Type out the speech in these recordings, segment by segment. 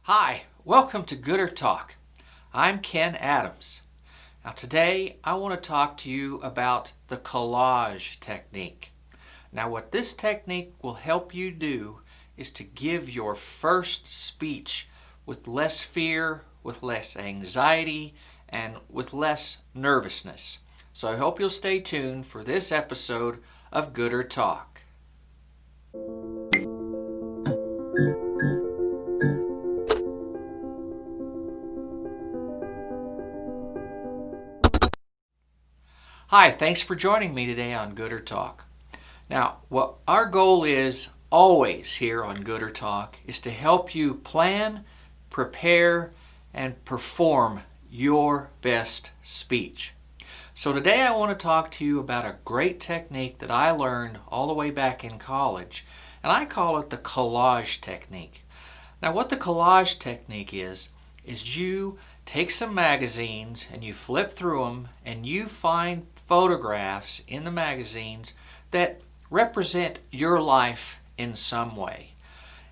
Hi, welcome to GooderTalk. I'm Ken Adams. Now today I want to talk to you about the collage technique. Now what this technique will help you do is to give your first speech with less fear, with less anxiety, and with less nervousness. So I hope you'll stay tuned for this episode of GooderTalk. Hi, thanks for joining me today on GooderTalk. Now, what our goal is always here on GooderTalk is to help you plan, prepare, and perform your best speech. So today I want to talk to you about a great technique that I learned all the way back in college, and I call it the collage technique. Now, what the collage technique is you take some magazines and you flip through them and you find photographs in the magazines that represent your life in some way.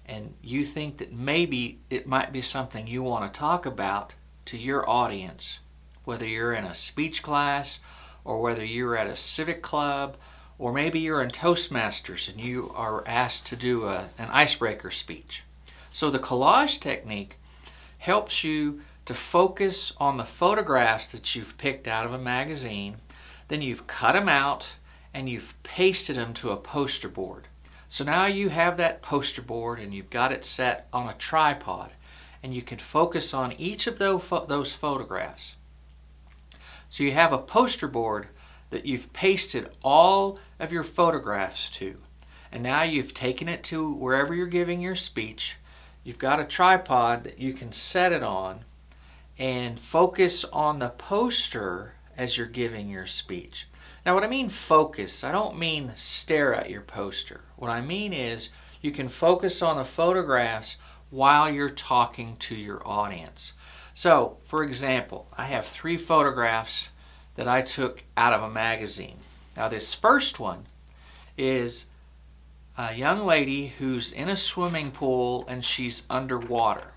And you think that maybe it might be something you want to talk about to your audience, whether you're in a speech class or whether you're at a civic club or maybe you're in Toastmasters and you are asked to do an icebreaker speech. So the collage technique helps you to focus on the photographs that you've picked out of a magazine. Then you've cut them out and you've pasted them to a poster board. So now you have that poster board and you've got it set on a tripod and you can focus on each of those photographs. So you have a poster board that you've pasted all of your photographs to. And now you've taken it to wherever you're giving your speech. You've got a tripod that you can set it on and focus on the poster as you're giving your speech. Now when I mean focus, I don't mean stare at your poster. What I mean is you can focus on the photographs while you're talking to your audience. So, for example, I have 3 photographs that I took out of a magazine. Now this first one is a young lady who's in a swimming pool and she's underwater.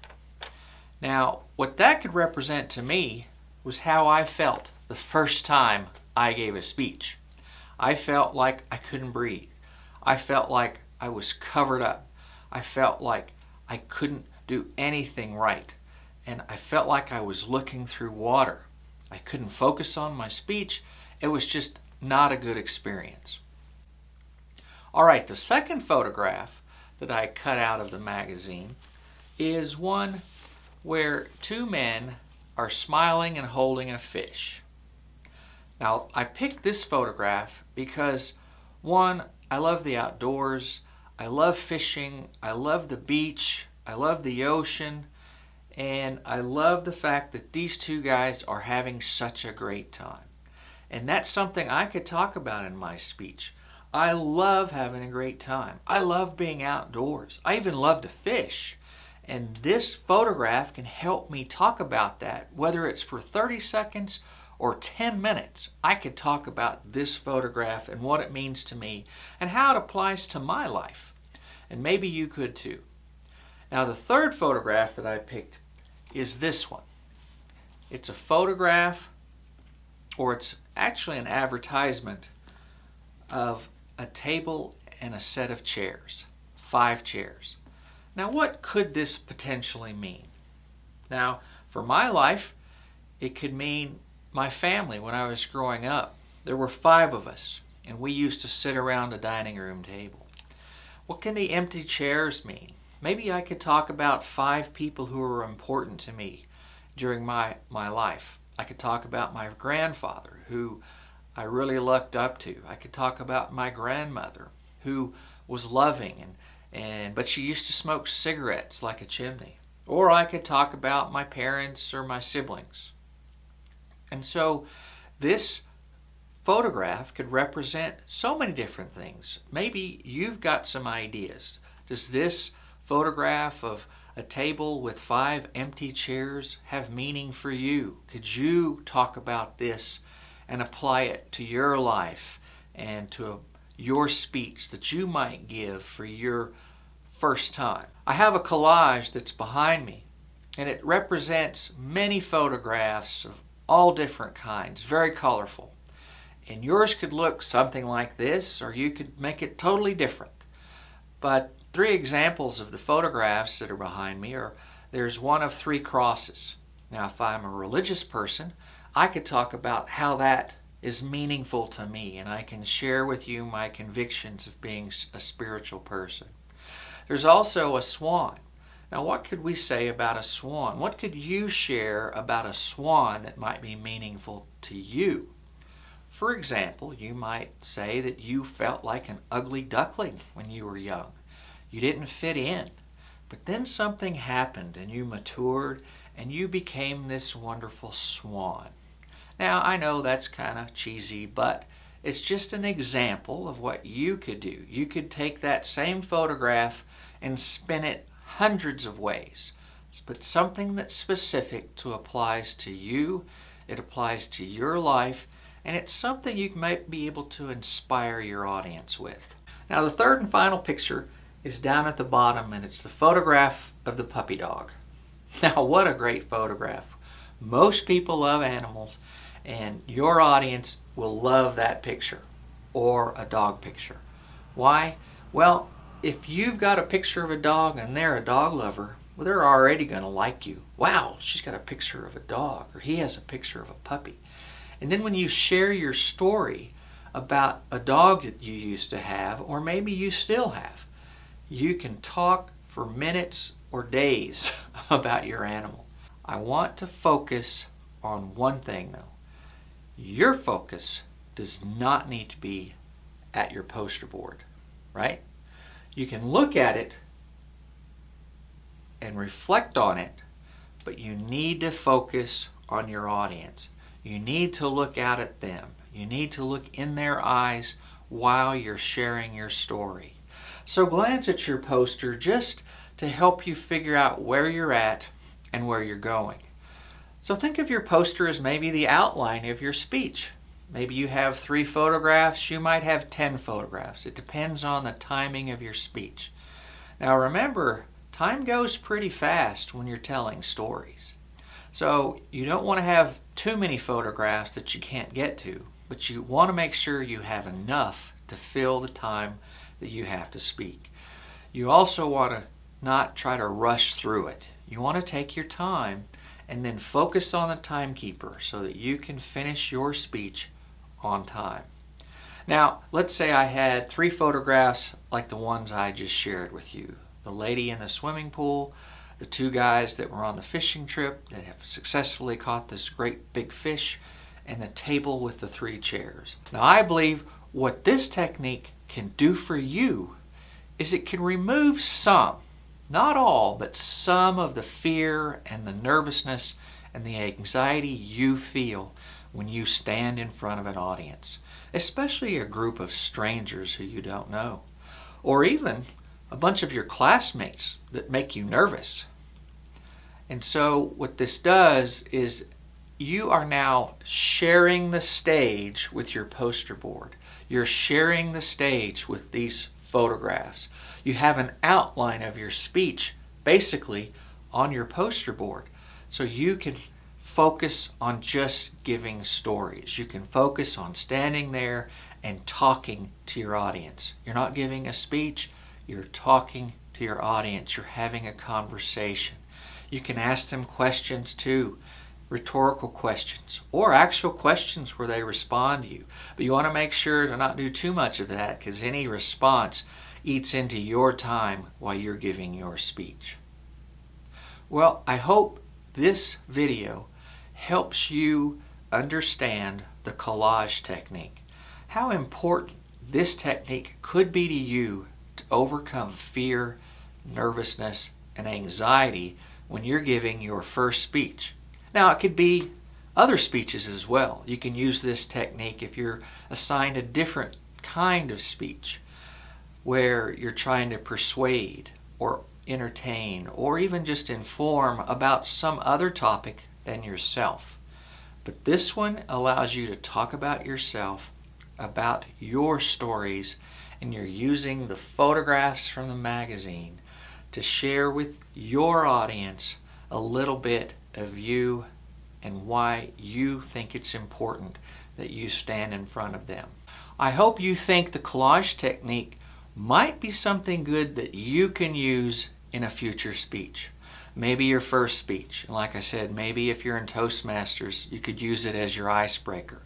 Now, what that could represent to me was how I felt the first time I gave a speech. I felt like I couldn't breathe. I felt like I was covered up. I felt like I couldn't do anything right. And I felt like I was looking through water. I couldn't focus on my speech. It was just not a good experience. All right, the second photograph that I cut out of the magazine is one where 2 men are smiling and holding a fish. Now, I picked this photograph because, one, I love the outdoors, I love fishing, I love the beach, I love the ocean, and I love the fact that these 2 guys are having such a great time. And that's something I could talk about in my speech. I love having a great time. I love being outdoors. I even love to fish. And this photograph can help me talk about that, whether it's for 30 seconds or 10 minutes. I could talk about this photograph and what it means to me and how it applies to my life. And maybe you could too. Now the third photograph that I picked is this one. It's a photograph, or it's actually an advertisement of a table and a set of chairs, 5 chairs. Now what could this potentially mean? Now for my life, it could mean my family when I was growing up. There were 5 of us and we used to sit around a dining room table. What can the empty chairs mean? Maybe I could talk about 5 people who were important to me during my life. I could talk about my grandfather who I really looked up to. I could talk about my grandmother who was loving but she used to smoke cigarettes like a chimney. Or I could talk about my parents or my siblings. And so this photograph could represent so many different things. Maybe you've got some ideas. Does this photograph of a table with 5 empty chairs have meaning for you? Could you talk about this and apply it to your life and to your speech that you might give for your first time? I have a collage that's behind me and it represents many photographs of all different kinds, very colorful. And yours could look something like this, or you could make it totally different. But 3 examples of the photographs that are behind me are, there's one of 3 crosses. Now, if I'm a religious person, I could talk about how that is meaningful to me, and I can share with you my convictions of being a spiritual person. There's also a swan. Now, what could we say about a swan? What could you share about a swan that might be meaningful to you? For example, you might say that you felt like an ugly duckling when you were young. You didn't fit in. But then something happened and you matured and you became this wonderful swan. Now, I know that's kind of cheesy, but it's just an example of what you could do. You could take that same photograph and spin it hundreds of ways, but something that's specific applies to you, it applies to your life, and it's something you might be able to inspire your audience with. Now, the third and final picture is down at the bottom, and it's the photograph of the puppy dog. Now, what a great photograph. Most people love animals, and your audience will love that picture or a dog picture. Why? Well, if you've got a picture of a dog and they're a dog lover, well, they're already going to like you. Wow, she's got a picture of a dog, or he has a picture of a puppy. And then when you share your story about a dog that you used to have, or maybe you still have, you can talk for minutes or days about your animal. I want to focus on one thing, though. Your focus does not need to be at your poster board, right? You can look at it and reflect on it, but you need to focus on your audience. You need to look out at them. You need to look in their eyes while you're sharing your story. So glance at your poster just to help you figure out where you're at and where you're going. So think of your poster as maybe the outline of your speech. Maybe you have 3 photographs, you might have 10 photographs. It depends on the timing of your speech. Now remember, time goes pretty fast when you're telling stories. So you don't want to have too many photographs that you can't get to, but you want to make sure you have enough to fill the time that you have to speak. You also want to not try to rush through it. You want to take your time and then focus on the timekeeper so that you can finish your speech on time. Now, let's say I had 3 photographs like the ones I just shared with you. The lady in the swimming pool, the 2 guys that were on the fishing trip that have successfully caught this great big fish, and the table with the 3 chairs. Now, I believe what this technique can do for you is it can remove some, not all, but some of the fear and the nervousness and the anxiety you feel when you stand in front of an audience, especially a group of strangers who you don't know, or even a bunch of your classmates that make you nervous. And so what this does is you are now sharing the stage with your poster board. You're sharing the stage with these photographs. You have an outline of your speech basically on your poster board. So you can focus on just giving stories. You can focus on standing there and talking to your audience. You're not giving a speech, you're talking to your audience. You're having a conversation. You can ask them questions too, rhetorical questions, or actual questions where they respond to you. But you want to make sure to not do too much of that, because any response eats into your time while you're giving your speech. Well, I hope this video helps you understand the collage technique, how important this technique could be to you to overcome fear, nervousness, and anxiety when you're giving your first speech. Now, it could be other speeches as well. You can use this technique if you're assigned a different kind of speech where you're trying to persuade or entertain or even just inform about some other topic than yourself. But this one allows you to talk about yourself, about your stories, and you're using the photographs from the magazine to share with your audience a little bit of you and why you think it's important that you stand in front of them. I hope you think the collage technique might be something good that you can use in a future speech. Maybe your first speech. Like I said, maybe if you're in Toastmasters, you could use it as your icebreaker,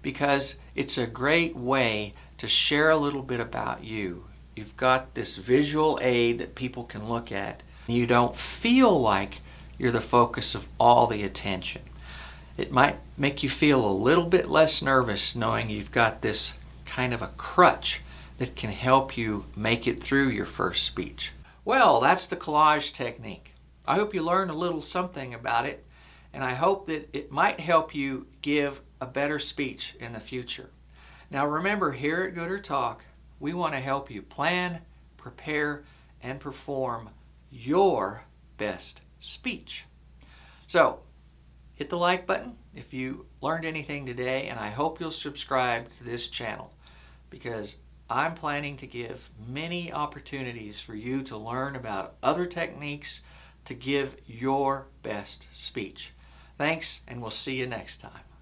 because it's a great way to share a little bit about you. You've got this visual aid that people can look at. You don't feel like you're the focus of all the attention. It might make you feel a little bit less nervous knowing you've got this kind of a crutch that can help you make it through your first speech. Well, that's the collage technique. I hope you learned a little something about it, and I hope that it might help you give a better speech in the future. Now remember, here at GooderTalk, we want to help you plan, prepare, and perform your best speech. So, hit the like button if you learned anything today, and I hope you'll subscribe to this channel, because I'm planning to give many opportunities for you to learn about other techniques to give your best speech. Thanks, and we'll see you next time.